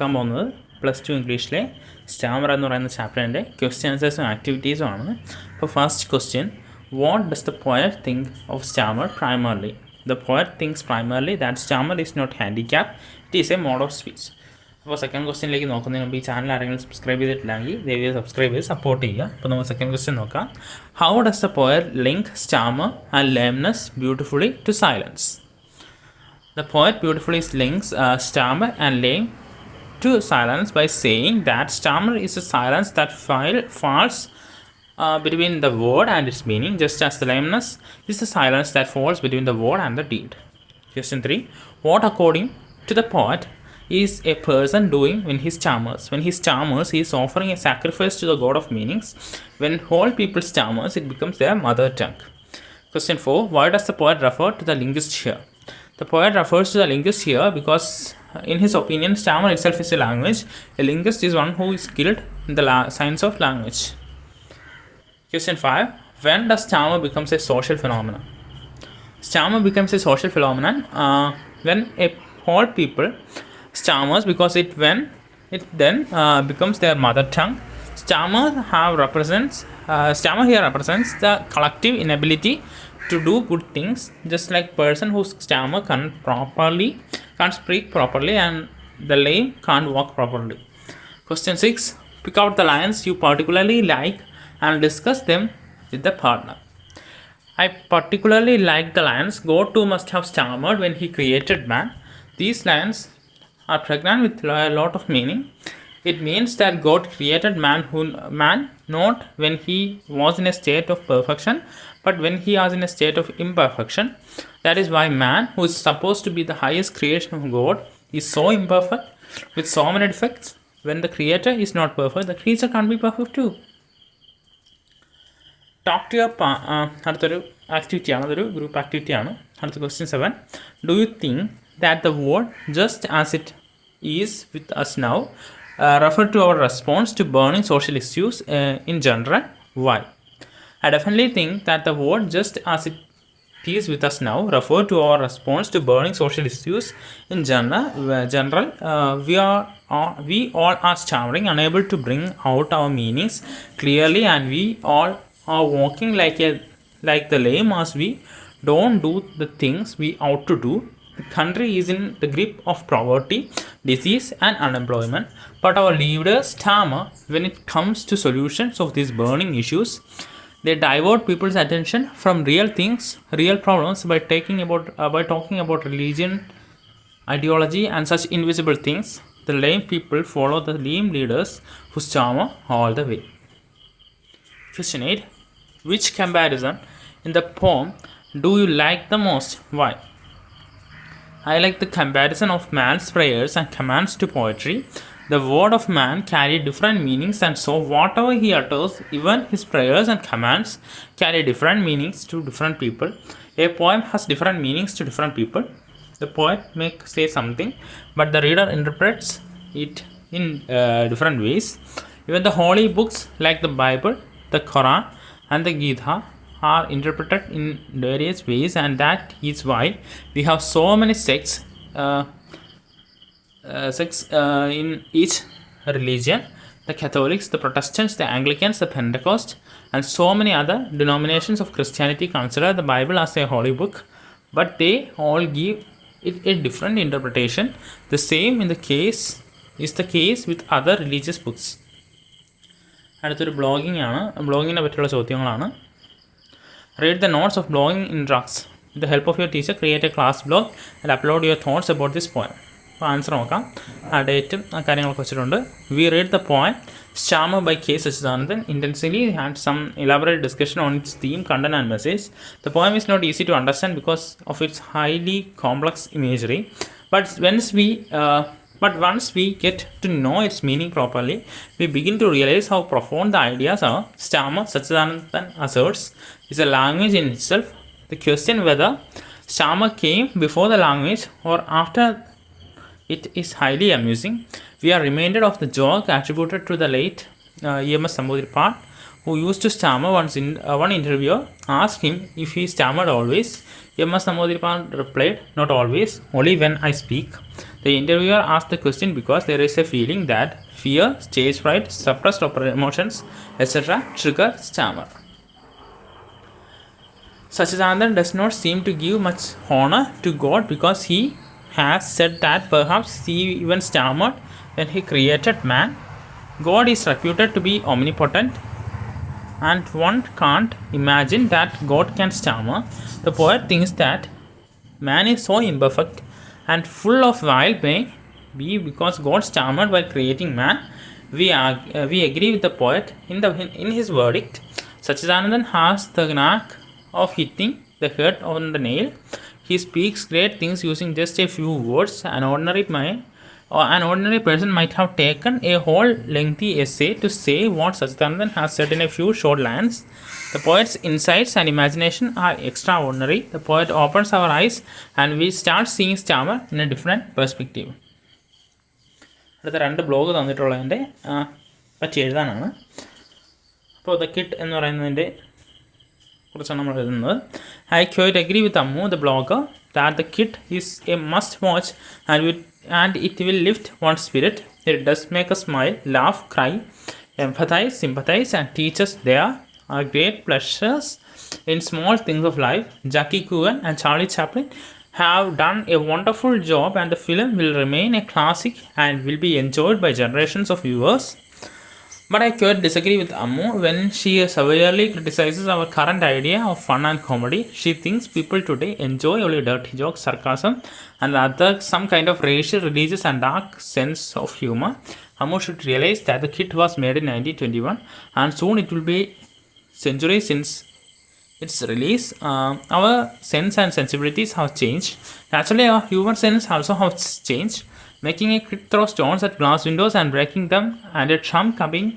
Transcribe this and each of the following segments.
നോക്കാൻ പോകുന്നത് +2 ഇംഗ്ലീഷിലെ സ്റ്റാമർ എന്ന് പറയുന്ന ചാപ്റ്ററിൻ്റെ ക്വസ്റ്റ്യൻ ആൻസേഴ്സും ആക്ടിവിറ്റീസും ആണ്. അപ്പോൾ first question, what does the poet think of stammer primarily? The poet thinks primarily that stammer is not handicap, it is a mode of speech. അപ്പോൾ സെക്കൻഡ് ക്വസ്റ്റ്യനിലേക്ക് നോക്കുന്നതിന് മുമ്പ് ഈ ചാനൽ ആരെങ്കിലും സബ്സ്ക്രൈബ് ചെയ്തിട്ടില്ലെങ്കിൽ ദയവായി സബ്സ്ക്രൈബ് ചെയ്ത് സപ്പോർട്ട് ചെയ്യുക. അപ്പോൾ നമുക്ക് സെക്കൻഡ് ക്വസ്റ്റ്യൻ നോക്കാം. How does the poet link stammer and lameness beautifully to silence? The poet beautifully links stammer and lame to silence by saying that stammer is a silence that falls between the word and its meaning, just as the lameness is a silence that falls between the word and the deed. Question 3. What, according to the poet, is a person doing when he stammers? When he stammers, he is offering a sacrifice to the god of meanings. When whole people stammers, it becomes their mother tongue. Question 4. Why does the poet refer to the linguist here? The poet refers to the linguist here because, in his opinion, stammer itself is a language. A linguist is one who is skilled in the science of language. Question 5. When does stammer becomes a social phenomenon? Stammer becomes a social phenomenon when a whole people stammers, because it then becomes their mother tongue. Stammer here represents the collective inability to do good things, just like person who stammer can't speak properly and the lame can't walk properly. Question 6. Pick out the lines you particularly like and discuss them with the partner. I particularly like the lines, God too must have stammered when he created man. These lines are pregnant with a lot of meaning. It means that God created man not when he was in a state of perfection, but when he was in a state of imperfection. That is why man, who is supposed to be the highest creation of God, is so imperfect with so many defects. When the creator is not perfect, the creature can't be perfect too. Talk to your അടുത്തൊരു ആക്ടിവിറ്റിയാണ്, അതൊരു group ആക്ടിവിറ്റിയാണ്. അടുത്ത question 7. Do you think that the word just as it is with us now refer to our response to burning social issues in general? Why? I definitely think that the word just as it is with us now refer to our response to burning social issues in general. We all are stammering, unable to bring out our meanings clearly, and we all are walking like the lame as we don't do the things we ought to do. The country is in the grip of poverty, disease and unemployment, but our leaders stammer when it comes to solutions of these burning issues. They divert people's attention from real things, real problems, by talking about religion, ideology and such invisible things. The lame people follow the lame leaders who stammer all the way. Question 8. Which comparison in the poem do you like the most? Why? I like the comparison of man's prayers and commands to poetry. The word of man carry different meanings, and so whatever he utters, even his prayers and commands, carry different meanings to different people. A poem has different meanings to different people. The poet may say something, but the reader interprets it in different ways. Even the holy books like the Bible, the Quran and the Gita are interpreted in various ways, and that is why we have so many sects in each religion. The Catholics, the Protestants, the Anglicans, the Pentecost and so many other denominations of Christianity consider the Bible as a holy book, but they all give it a different interpretation. The same is the case with other religious books. അടുത്തൊരു ബ്ലോഗിങ്ങിനെ പറ്റിയുള്ള ചോദ്യങ്ങളാണ്. Read the notes of blogging in drugs. With the help of your teacher, create a class blog and upload your thoughts about this poem. അപ്പോൾ answer നോക്കാം. ആ ഡേറ്റും ആ കാര്യങ്ങളൊക്കെ വെച്ചിട്ടുണ്ട്. We read the poem Stammer by K. Sachidanandan intensely and some elaborate discussion on its theme, content and message. The poem is not easy to understand because of its highly complex imagery, but once we get to know its meaning properly, we begin to realize how profound the ideas are. Stammer, Sachidanandan asserts, is a language in itself. The question whether stammer came before the language or after it is highly amusing. We are reminded of the joke attributed to the late E.M.S. Namboodiripad, who used to stammer. One interviewer asked him if he stammered always. E.M.S. Namboodiripad replied, "Not always, only when I speak." The interviewer asks the question because there is a feeling that fear, stage fright, suppressed emotions, etc. trigger stammer. Sachidanand does not seem to give much honor to God because he has said that perhaps he even stammered when he created man. God is reputed to be omnipotent, and one can't imagine that God can stammer. The poet thinks that man is so imperfect and full of wild may be because God stammered while creating man. We agree with the poet in his verdict. Sachidanand has the knack of hitting the head on the nail. He speaks great things using just a few words. An ordinary person might have taken a whole lengthy essay to say what Sachidanand has said in a few short lines. The poet's insights and imagination are extraordinary. The poet opens our eyes and we start seeing Stammer in a different perspective. അടുത്ത 2 blog തന്നിട്ടുള്ളതിൻ്റെ പറ്റി എഴുതാനാണ്. അപ്പോൾ the kid എന്ന് പറയുന്നതിൻ്റെ കുറിച്ചാണ് നമ്മൾ എഴുതുന്നത്. I quite agree with Ammu, the blogger, that the kit is a must watch and it will lift one's spirit. It does make us smile, laugh, cry, empathize, sympathize, and teach us there are great pleasures in small things of life. Jackie Coogan and Charlie Chaplin have done a wonderful job, and the film will remain a classic and will be enjoyed by generations of viewers. But I quite disagree with Ammu when she severely criticizes our current idea of fun and comedy. She thinks people today enjoy only dirty jokes, sarcasm, and some kind of racial, religious, and dark sense of humor. Ammu should realize that the kit was made in 1921, and soon it will be centuries since its release. Our sense and sensibilities have changed. Naturally, our humor sense also has changed. Making a kid throw stones at glass windows and breaking them, and a chum coming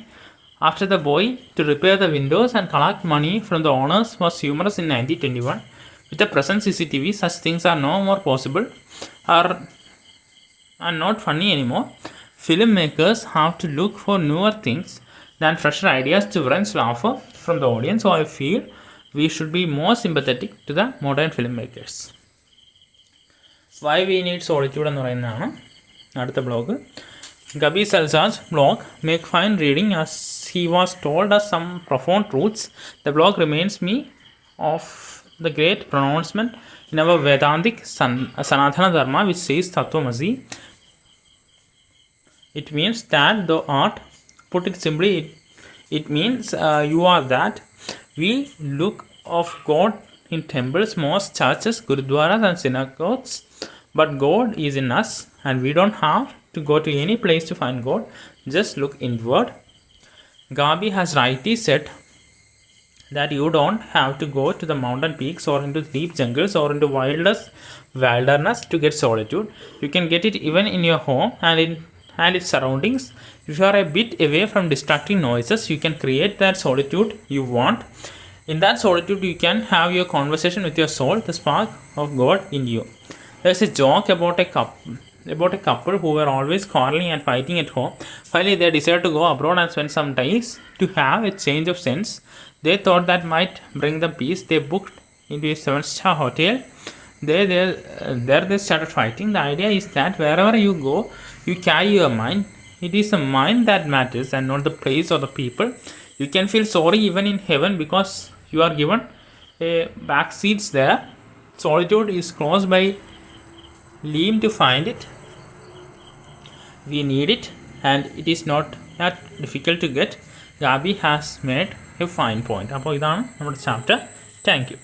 after the boy to repair the windows and collect money from the owners was humorous in 1921. With the present CCTV, such things are no more possible, are not funny anymore. Filmmakers have to look for newer things than fresher ideas to wrench laughter from the audience. So I feel we should be more sympathetic to the modern filmmakers. Why we need solitude എന്ന് പറയുന്നതാണ് അടുത്ത blog. Gabi Salzar's blog make fine reading as he was told us some profound truths. The blog reminds me of the great pronouncement in our Vedantic Sanatana Dharma which says Tattvamasi. It means that thou art. Put it simply, it means you are that. We look of God in temples, mosques, churches, gurudwaras and synagogues, but God is in us and we don't have to go to any place to find God. Just look inward. Gabi has rightly said that you don't have to go to the mountain peaks or into deep jungles or into wilderness to get solitude. You can get it even in your home and its surroundings. If you are a bit away from distracting noises, you can create that solitude you want. In that solitude, you can have your conversation with your soul, the spark of God in you. There's a joke about a couple who were always quarreling and fighting at home. Finally, they decided to go abroad and spend some days to have a change of sense. They thought that might bring them peace. They booked into a 7-star hotel. There they started fighting. The idea is that wherever you go, you carry your mind. It is the mind that matters and not the place or the people. You can feel sorry even in heaven because you are given a back seats there. Solitude is close by. Lean to find it. We need it and it is not that difficult to get. Gabi has made a fine point. അപ്പോൾ ഇതാണ് നമ്മുടെ chapter. Thank you.